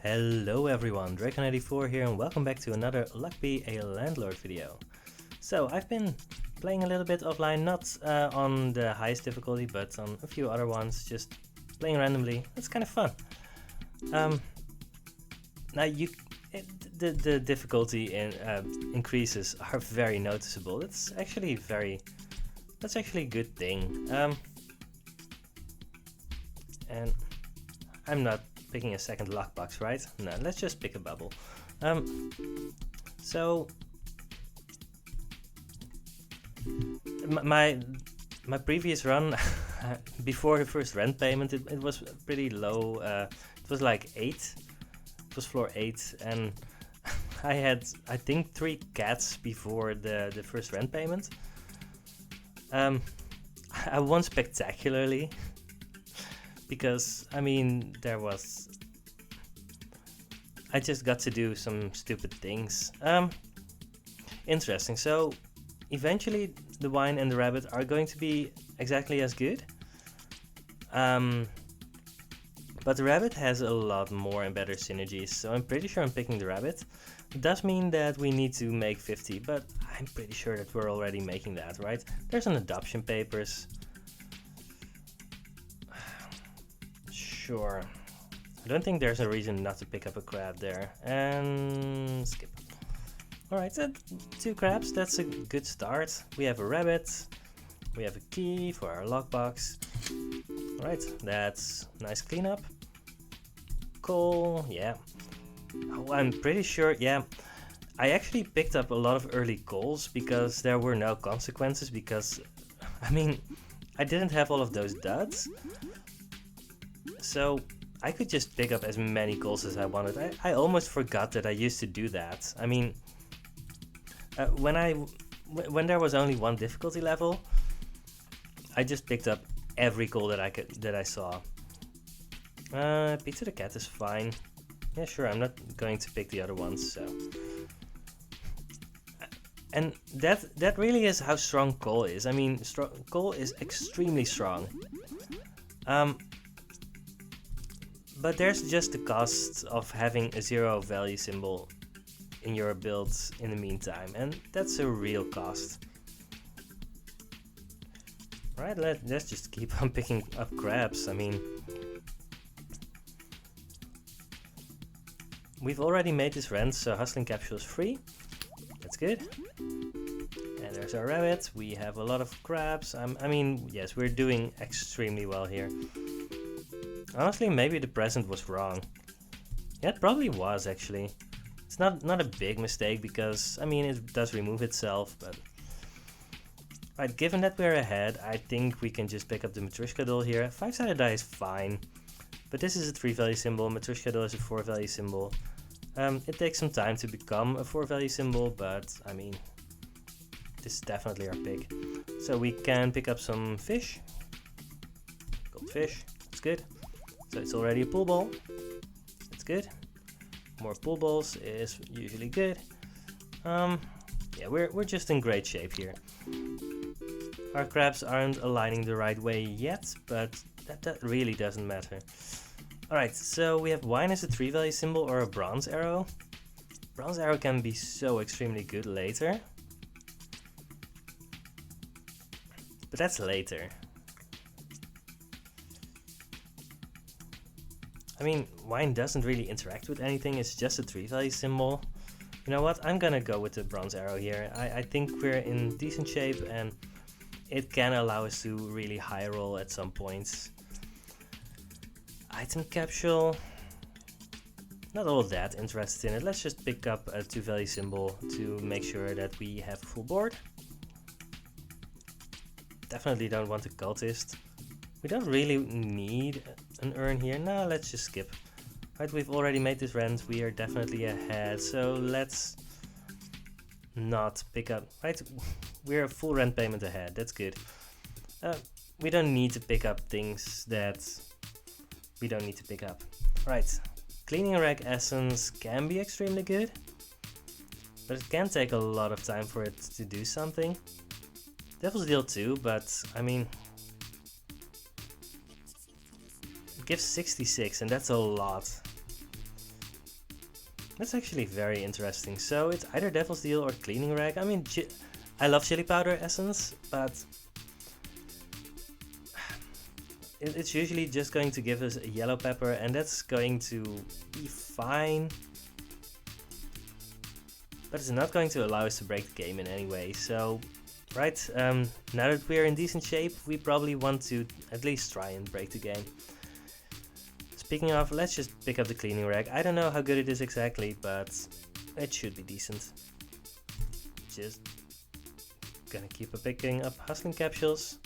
Hello everyone, Dracon84 here and welcome back to another Luck Be a Landlord video. So I've been playing a little bit offline, not on the highest difficulty, but on a few other ones, just playing randomly. It's kind of fun. Now the difficulty increases are very noticeable. That's actually a good thing. And I'm not picking a second luck box, right? No, let's just pick a bubble. So my previous run before the first rent payment, it was pretty low. It was like 8. It was floor 8, and I had, I think, 3 cats before the first rent payment. I won spectacularly. Because, I mean, I just got to do some stupid things. Interesting. So, eventually the wine and the rabbit are going to be exactly as good. But the rabbit has a lot more and better synergies, so I'm pretty sure I'm picking the rabbit. It does mean that we need to make 50, but I'm pretty sure that we're already making that, right? There's an adoption papers. Sure. I don't think there's a reason not to pick up a crab there. And skip. Alright, 2 crabs, that's a good start. We have a rabbit. We have a key for our lockbox. Alright, that's nice cleanup. Coal, yeah. Oh, I'm pretty sure, yeah. I actually picked up a lot of early coals because there were no consequences because, I mean, I didn't have all of those duds. So I could just pick up as many goals as I wanted. I almost forgot that I used to do that. I mean, when there was only one difficulty level, I just picked up every goal that I saw. Pizza the cat is fine. Yeah, sure. I'm not going to pick the other ones. So, and that really is how strong coal is. I mean, coal is extremely strong. But there's just the cost of having a 0 value symbol in your builds in the meantime, and that's a real cost. Right, let's just keep on picking up crabs. I mean, we've already made this rent, so hustling capsule is free. That's good. And there's our rabbit. We have a lot of crabs. I mean, yes, we're doing extremely well here. Honestly, maybe the present was wrong. Yeah, it probably was actually. It's not a big mistake because, I mean, it does remove itself, but... Right, given that we're ahead, I think we can just pick up the Matryoshka doll here. 5-sided die is fine, but this is a 3 value symbol, Matryoshka doll is a 4 value symbol. It takes some time to become a 4 value symbol, but, I mean, this is definitely our pick. So we can pick up some fish. Goldfish, that's good. So it's already a pool ball. That's good. More pool balls is usually good. Yeah, we're just in great shape here. Our crabs aren't aligning the right way yet, but that really doesn't matter. Alright, so we have wine as a 3 value symbol or a bronze arrow. Bronze arrow can be so extremely good later. But that's later. I mean, wine doesn't really interact with anything, it's just a 3 value symbol. You know what, I'm gonna go with the bronze arrow here. I think we're in decent shape and it can allow us to really high roll at some points. Item capsule, not all that interested in it. Let's just pick up a 2 value symbol to make sure that we have a full board. Definitely don't want a cultist. We don't really need an urn here. No, let's just skip. Right, we've already made this rent. We are definitely ahead. So let's not pick up. Right, we're a full rent payment ahead. That's good. We don't need to pick up things that we don't need to pick up. Right, cleaning rag essence can be extremely good, but it can take a lot of time for it to do something. Devil's Deal too, but I mean, it gives 66 and that's a lot. That's actually very interesting. So it's either Devil's Deal or Cleaning Rag. I mean, I love chili powder essence, but it's usually just going to give us a yellow pepper, and that's going to be fine. But it's not going to allow us to break the game in any way. So, right, now that we're in decent shape, we probably want to at least try and break the game. Speaking of, let's just pick up the Cleaning Rag. I don't know how good it is exactly, but it should be decent. Just gonna keep picking up Hustling Capsules.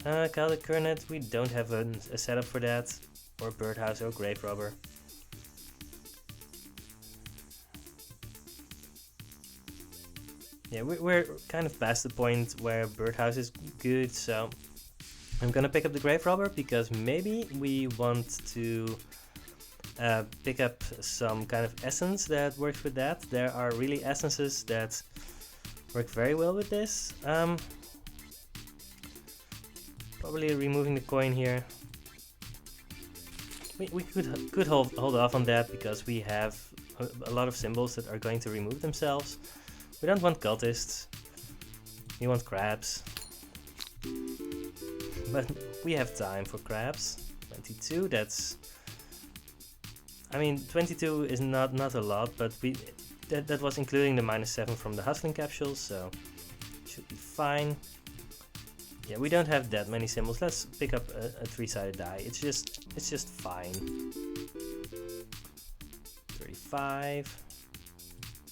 Cowled Curnet, we don't have a setup for that. Or Birdhouse or Grave Robber. Yeah, we're kind of past the point where Birdhouse is good, so I'm gonna pick up the Grave Robber because maybe we want to pick up some kind of essence that works with that. There are really essences that work very well with this. Probably removing the coin here. We could hold off on that because we have a lot of symbols that are going to remove themselves. We don't want cultists. We want crabs. But we have time for crabs. 22, that's... I mean, 22 is not a lot, but that was including the -7 from the Hustling Capsules, so it should be fine. Yeah, we don't have that many symbols. Let's pick up a 3-sided die. It's just fine. 35.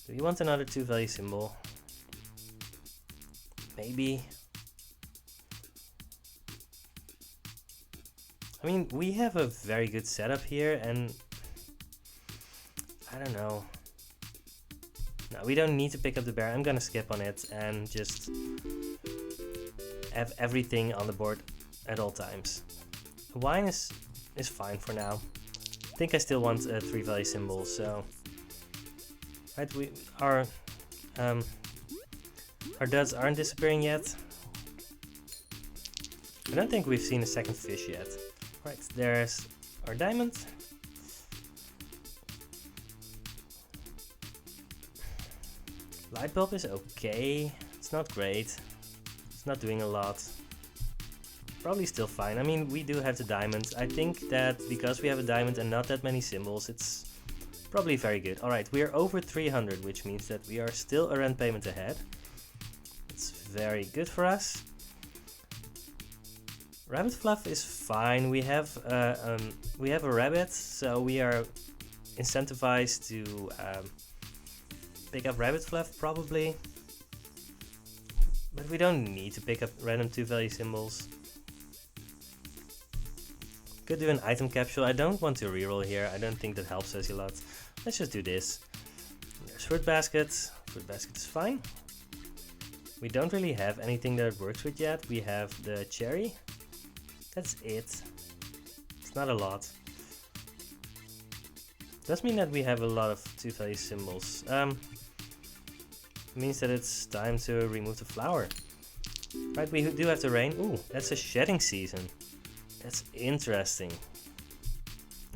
Do you want another 2-value symbol? Maybe. I mean, we have a very good setup here, and I don't know. No, we don't need to pick up the bear. I'm gonna skip on it and just have everything on the board at all times. The wine is fine for now. I think I still want a 3-value symbol, so right, our duds aren't disappearing yet. I don't think we've seen a second fish yet. Right, there's our diamond. Light bulb is okay. It's not great. It's not doing a lot. Probably still fine. I mean, we do have the diamond. I think that because we have a diamond and not that many symbols, it's probably very good. Alright, we are over 300, which means that we are still a rent payment ahead. It's very good for us. Rabbit fluff is fine. We have a rabbit, so we are incentivized to pick up rabbit fluff probably. But we don't need to pick up random 2-value symbols. Could do an item capsule. I don't want to reroll here. I don't think that helps us a lot. Let's just do this. There's fruit basket. Fruit basket is fine. We don't really have anything that it works with yet. We have the cherry. That's it. It's not a lot. Does mean that we have a lot of 2-value symbols. Means that it's time to remove the flower. Right, we do have the rain. Ooh, that's a shedding season. That's interesting.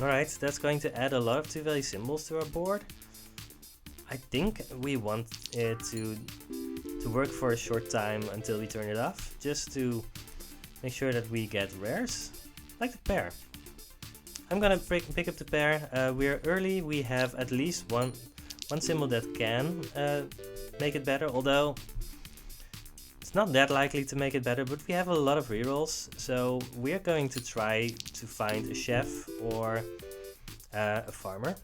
Alright, that's going to add a lot of 2-value symbols to our board. I think we want it to work for a short time until we turn it off, just to make sure that we get rares, like the pear. I'm gonna pick up the pear. We're early, we have at least one symbol that can make it better, although it's not that likely to make it better, but we have a lot of rerolls, so we're going to try to find a chef or a farmer.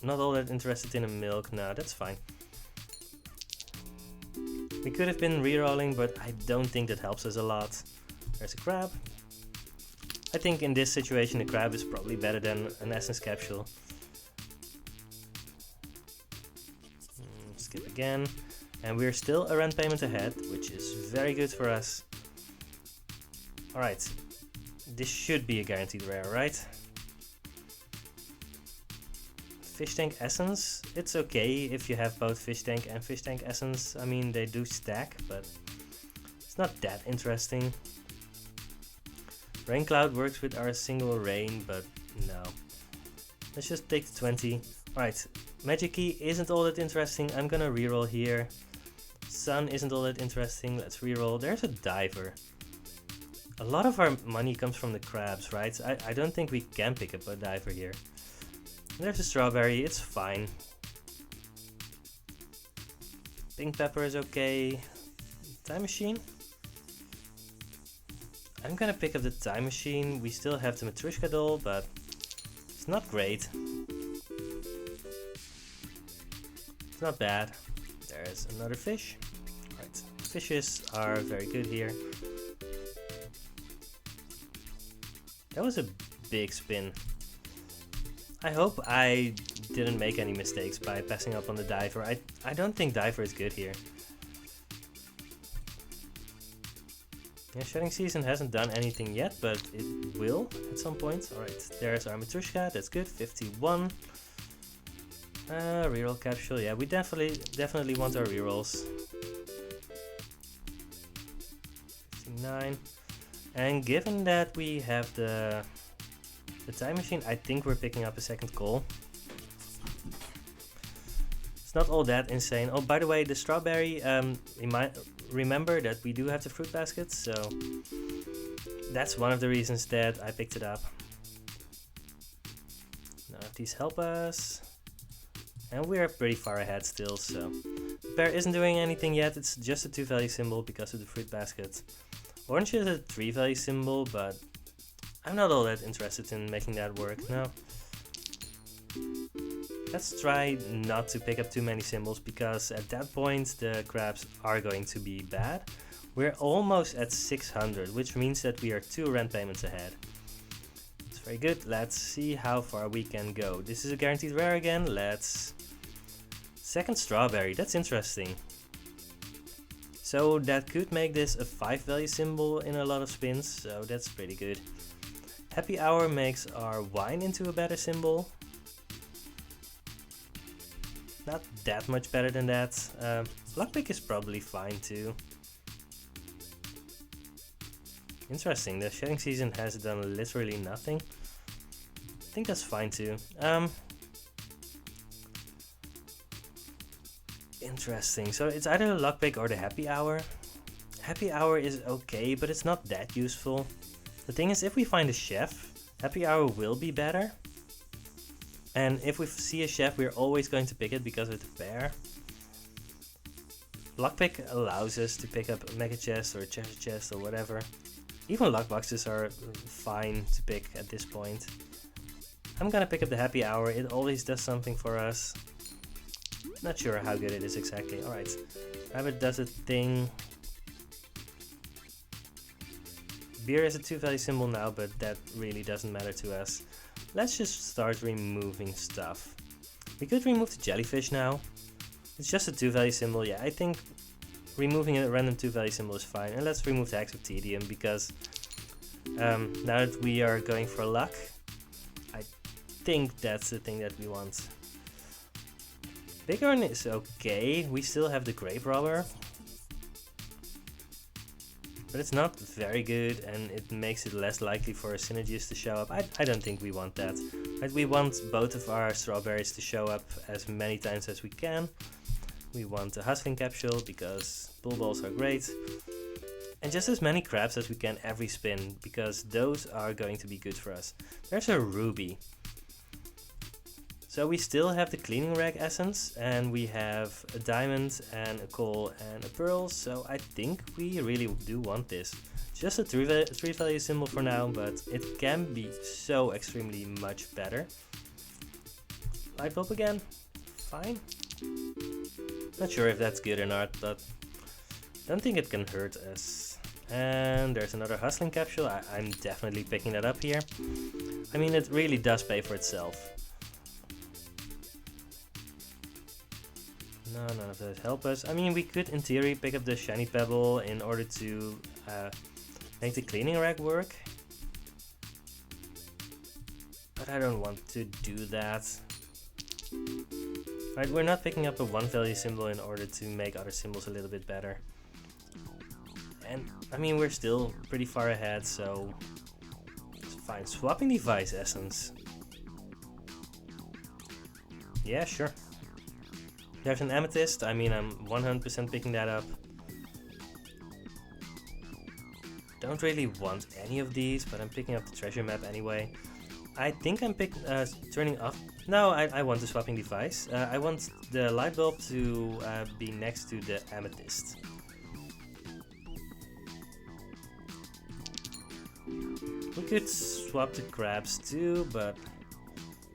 Not all that interested in a milk, no, that's fine. We could have been rerolling, but I don't think that helps us a lot. There's a crab. I think in this situation a crab is probably better than an essence capsule. Skip again. And we're still a rent payment ahead, which is very good for us. Alright, this should be a guaranteed rare, right? Fish tank essence, it's okay if you have both fish tank and fish tank essence. I mean, they do stack, but it's not that interesting. Rain cloud works with our single rain, but no. Let's just take the 20. Alright, Magic Key isn't all that interesting. I'm gonna reroll here. Sun isn't all that interesting. Let's reroll. There's a Diver. A lot of our money comes from the crabs, right? I don't think we can pick up a Diver here. There's a Strawberry. It's fine. Pink Pepper is okay. Time Machine? I'm gonna pick up the Time Machine. We still have the Matryoshka doll, but it's not great. It's not bad. There's another fish. Right, fishes are very good here. That was a big spin. I hope I didn't make any mistakes by passing up on the Diver. I don't think Diver is good here. Yeah, Shedding Season hasn't done anything yet, but it will at some point. Alright, there's our Matryoshka, that's good, 51. Reroll capsule, yeah, we definitely want our rerolls. 59. And given that we have the Time Machine, I think we're picking up a second call. It's not all that insane. Oh, by the way, the Strawberry, remember that we do have the fruit basket, so that's one of the reasons that I picked it up. None of these help us. And we're pretty far ahead still, so Pear isn't doing anything yet. It's just a 2-value symbol because of the fruit basket. Orange is a 3-value symbol, but I'm not all that interested in making that work, no. Let's try not to pick up too many symbols, because at that point the crabs are going to be bad. We're almost at 600, which means that we are 2 rent payments ahead. It's very good. Let's see how far we can go. This is a guaranteed rare again. Let's... Second Strawberry, that's interesting. So that could make this a 5-value symbol in a lot of spins, so that's pretty good. Happy Hour makes our wine into a better symbol. Not that much better than that. Lockpick is probably fine too. Interesting, the Shedding Season has done literally nothing. I think that's fine too. Interesting, so it's either the Lockpick or the Happy Hour. Happy Hour is okay, but it's not that useful. The thing is, if we find a chef, Happy Hour will be better. And if we see a chef, we're always going to pick it because of the Pear. Lockpick allows us to pick up a Mega Chest or a Treasure Chest or whatever. Even lockboxes are fine to pick at this point. I'm gonna pick up the Happy Hour, it always does something for us. Not sure how good it is exactly. Alright, Rabbit does a thing. Beer is a 2-value symbol now, but that really doesn't matter to us. Let's just start removing stuff. We could remove the Jellyfish now. It's just a 2-value symbol. Yeah, I think removing a random 2-value symbol is fine. And let's remove the Axe of Tedium, because now that we are going for luck, I think that's the thing that we want. Bighorn is okay. We still have the Grape Robber, but it's not very good, and it makes it less likely for a Synergist to show up. I don't think we want that. Right, we want both of our Strawberries to show up as many times as we can. We want a Hustling Capsule because Bull Balls are great. And just as many crabs as we can every spin, because those are going to be good for us. There's a Ruby. So we still have the Cleaning Rag Essence, and we have a Diamond and a Coal and a Pearl, so I think we really do want this. Just a 3-value symbol for now, but it can be so extremely much better. Light Bulb again, fine. Not sure if that's good or not, but don't think it can hurt us. And there's another Hustling Capsule. I'm definitely picking that up here. I mean, it really does pay for itself. No, none of those help us. I mean, we could in theory pick up the Shiny Pebble in order to make the Cleaning Rag work. But I don't want to do that. Right, we're not picking up a 1-value symbol in order to make other symbols a little bit better. And, I mean, we're still pretty far ahead, so it's fine. Swapping Device Essence. Yeah, sure. There's an amethyst. I mean, I'm 100% picking that up. Don't really want any of these, but I'm picking up the treasure map anyway. I think I'm turning off. No, I want the swapping device. I want the light bulb to be next to the amethyst. We could swap the crabs too, but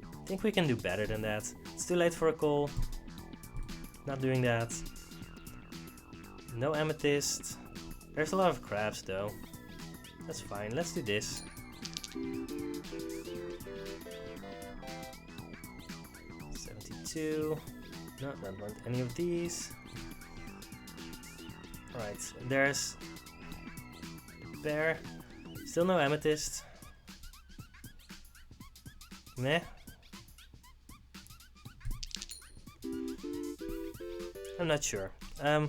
I think we can do better than that. It's too late for a call. Not doing that. No amethyst. There's a lot of crabs though. That's fine. Let's do this. 72. No, don't want any of these. Alright, there's Pear. Still no amethyst. Meh. I'm not sure. I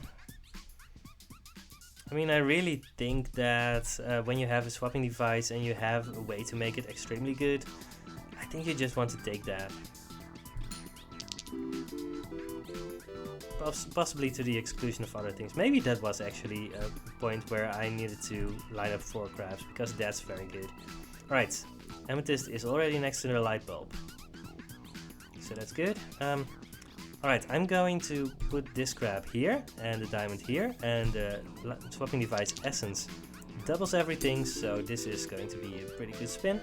mean, I really think that when you have a swapping device and you have a way to make it extremely good, I think you just want to take that. Possibly to the exclusion of other things. Maybe that was actually a point where I needed to line up 4 crabs, because that's very good. Alright, amethyst is already next to the light bulb. So that's good. Alright, I'm going to put this crab here and the diamond here, and the swapping device essence doubles everything, so this is going to be a pretty good spin.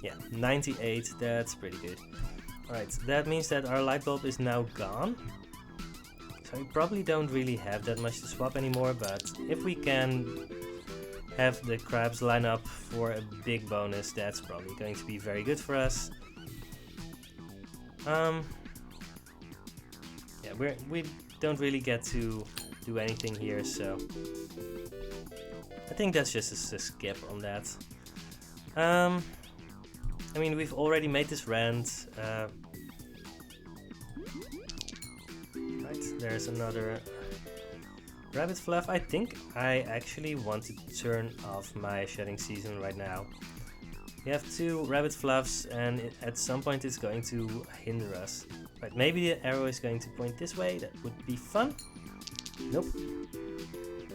Yeah, 98, that's pretty good. Alright, that means that our light bulb is now gone. So we probably don't really have that much to swap anymore, but if we can have the crabs line up for a big bonus, that's probably going to be very good for us. Yeah, we don't really get to do anything here, so I think that's just a skip on that. I mean, we've already made this rent. Right, there's another rabbit fluff. I think I actually want to turn off my shedding season right now. We have 2 rabbit fluffs, and at some point it's going to hinder us. Right, maybe the arrow is going to point this way. That would be fun. Nope.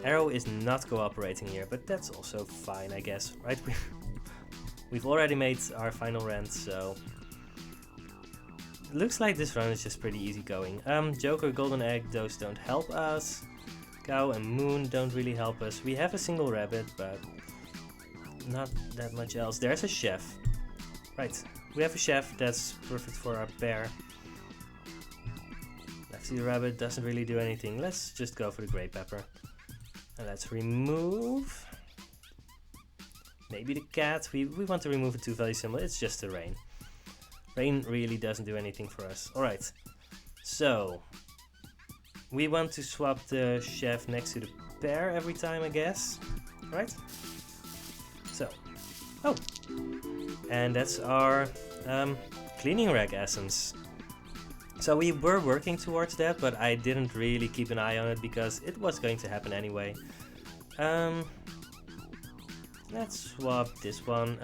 Arrow is not cooperating here, but that's also fine, I guess. Right? We've already made our final rent, so it looks like this run is just pretty easy going. Joker, Golden Egg, those don't help us. Cow and Moon don't really help us. We have a single rabbit, but not that much else. There's a chef. Right, we have a chef, that's perfect for our Pear. Lefty the rabbit doesn't really do anything. Let's just go for the grey pepper. And let's remove... maybe the cat. We want to remove a 2-value symbol. It's just the rain. Rain really doesn't do anything for us. Alright, so we want to swap the chef next to the Pear every time, I guess. Right? So, oh, and that's our cleaning rag essence. So we were working towards that, but I didn't really keep an eye on it because it was going to happen anyway. Let's swap this one.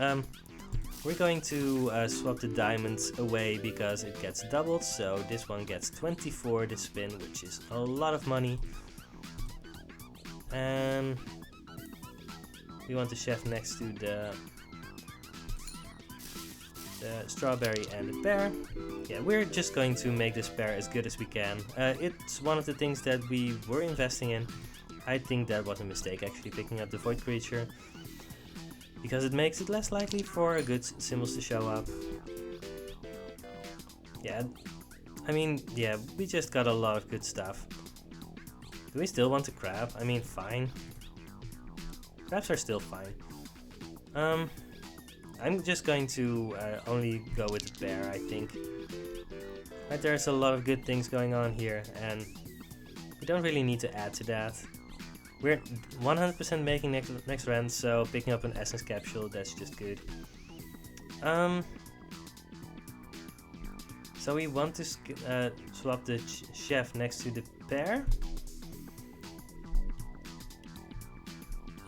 We're going to swap the diamonds away because it gets doubled, so this one gets 24 this spin, which is a lot of money. And we want the chef next to the strawberry and the pear. Yeah, we're just going to make this pear as good as we can. It's one of the things that we were investing in. I think that was a mistake, actually, picking up the void creature, because it makes it less likely for good symbols to show up. Yeah, I mean, yeah, we just got a lot of good stuff. Do we still want a crab? I mean, fine. Crabs are still fine. I'm just going to only go with the Pear, I think. Right, there's a lot of good things going on here, and we don't really need to add to that. We're 100% making next rent, so picking up an essence capsule, that's just good. So we want to swap the chef next to the Pear.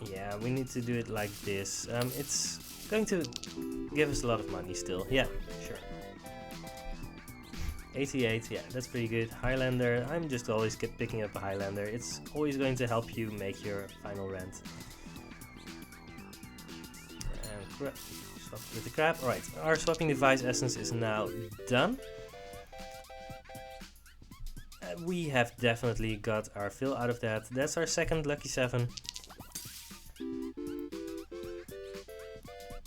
Yeah, we need to do it like this. It's going to give us a lot of money still. Yeah, sure. 88, yeah, that's pretty good. Highlander, I'm just always picking up a Highlander. It's always going to help you make your final rent. And swap with the crab. Alright, our swapping device essence is now done. We have definitely got our fill out of that. That's our second lucky 7.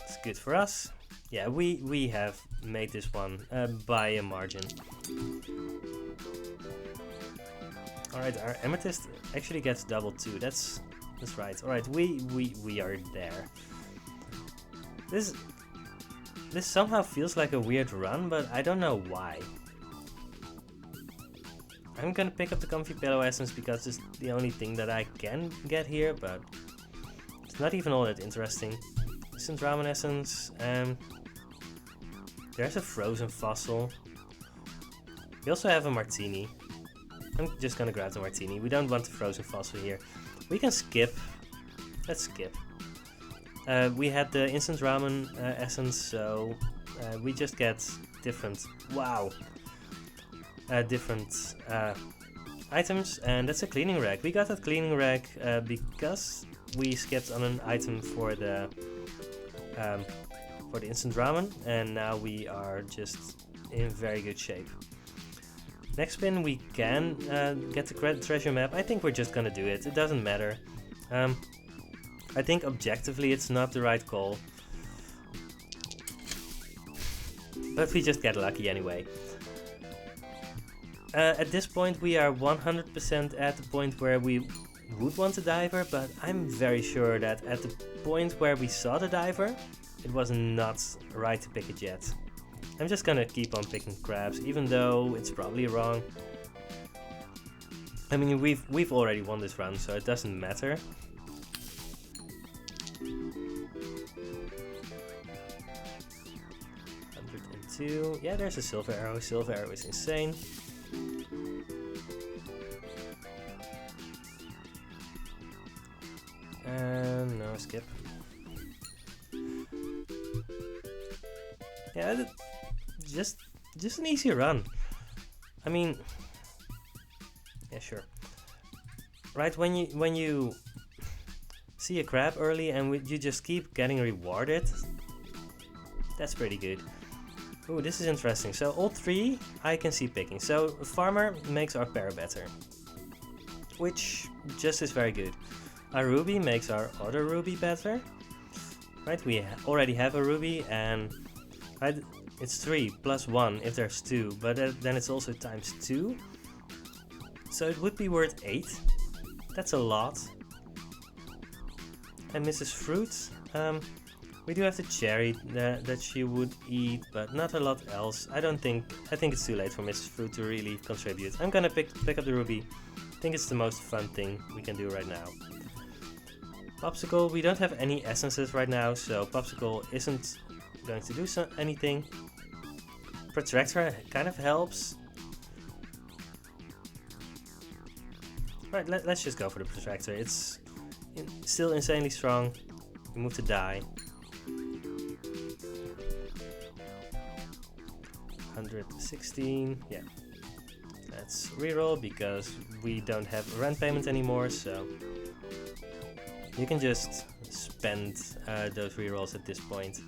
It's good for us. Yeah, we have made this one by a margin. Alright, our amethyst actually gets double too. That's right. Alright, we are there. This somehow feels like a weird run, but I don't know why. I'm gonna pick up the comfy pillow essence because it's the only thing that I can get here, but it's not even all that interesting. Instant ramen essence. There's a frozen fossil. We also have a martini. I'm just gonna grab the martini. We don't want the frozen fossil here. We can skip. Let's skip. We had the instant ramen essence, so we just get different. Wow. Different items, and that's a cleaning rag. We got that cleaning rag because we skipped on an item for the instant ramen, and now we are just in very good shape. Next spin we can get the treasure map. I think we're just gonna do it. It doesn't matter. I think objectively it's not the right call, but we just get lucky anyway. At this point we are 100% at the point where we would want a diver, but I'm very sure that at the point where we saw the diver, it was not right to pick it yet. I'm just gonna keep on picking crabs, even though it's probably wrong. I mean, we've already won this run, so it doesn't matter. Yeah, there's a silver arrow. Silver arrow is insane. And no, skip. Yeah, just an easy run. I mean, yeah, sure. Right, when you see a crab early and you just keep getting rewarded, that's pretty good. Ooh, this is interesting. So all 3 I can see picking. So farmer makes our pear better, which just is very good. Our ruby makes our other ruby better. Right, we already have a ruby, and it's 3 plus 1 if there's 2, but then it's also times 2. So it would be worth 8. That's a lot. And Mrs. Fruit, we do have the cherry that she would eat, but not a lot else. I think it's too late for Mrs. Fruit to really contribute. I'm gonna pick up the ruby. I think it's the most fun thing we can do right now. Popsicle, we don't have any essences right now, so Popsicle isn't going to do anything. Protractor kind of helps. Right, let's just go for the Protractor. It's still insanely strong. We move to die. 116, yeah. Let's reroll because we don't have rent payment anymore, so you can just spend those rerolls at this point.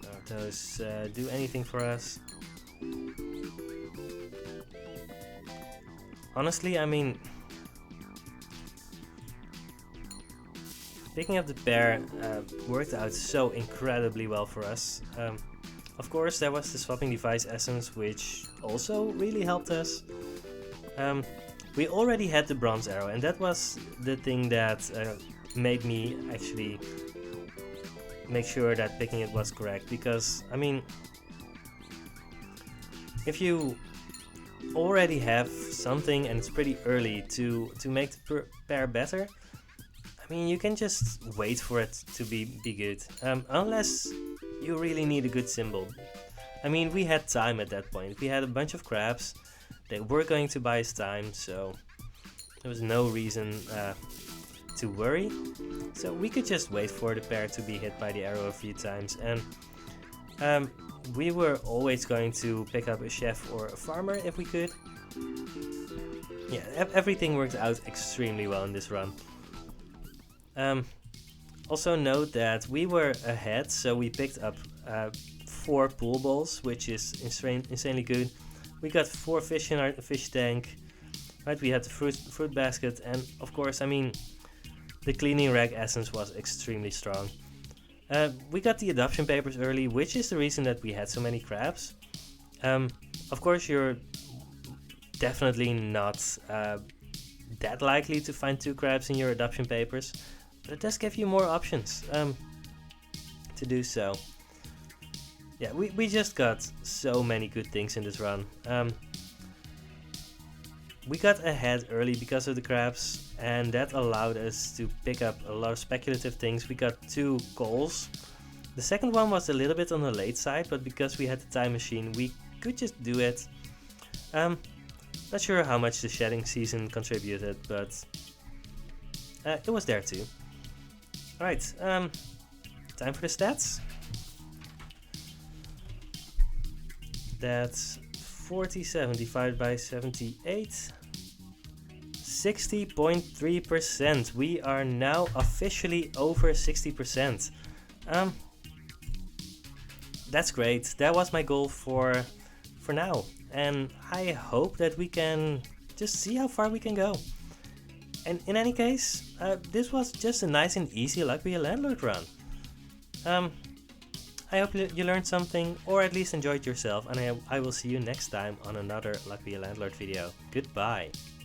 Don't those do anything for us? Honestly, I mean, picking up the Pear worked out so incredibly well for us. Of course, there was the swapping device essence, which also really helped us. We already had the bronze arrow, and that was the thing that made me actually make sure that picking it was correct. Because, I mean, if you already have something and it's pretty early to make the Pear better, I mean, you can just wait for it to be good, unless you really need a good symbol. I mean, we had time at that point. We had a bunch of crabs. They were going to buy us time, so there was no reason to worry. So we could just wait for the Pear to be hit by the arrow a few times. And we were always going to pick up a chef or a farmer if we could. Yeah, everything worked out extremely well in this run. Also note that we were ahead, so we picked up 4 pool balls, which is insanely good. We got 4 fish in our fish tank. Right, we had the fruit basket, and of course, I mean, the cleaning rag essence was extremely strong. We got the adoption papers early, which is the reason that we had so many crabs. Of course, you're definitely not that likely to find 2 crabs in your adoption papers, but it does give you more options to do so. Yeah, we just got so many good things in this run. We got ahead early because of the crabs, and that allowed us to pick up a lot of speculative things. We got 2 coals. The second one was a little bit on the late side, but because we had the time machine, we could just do it. Not sure how much the shedding season contributed, but it was there too. Alright, time for the stats. That's 47 divided by 78. 60.3%. We are now officially over 60%. That's great. That was my goal for now. And I hope that we can just see how far we can go. And in any case, this was just a nice and easy Luck Be a Landlord run. I hope you learned something, or at least enjoyed yourself, and I will see you next time on another Luck Be a Landlord video. Goodbye.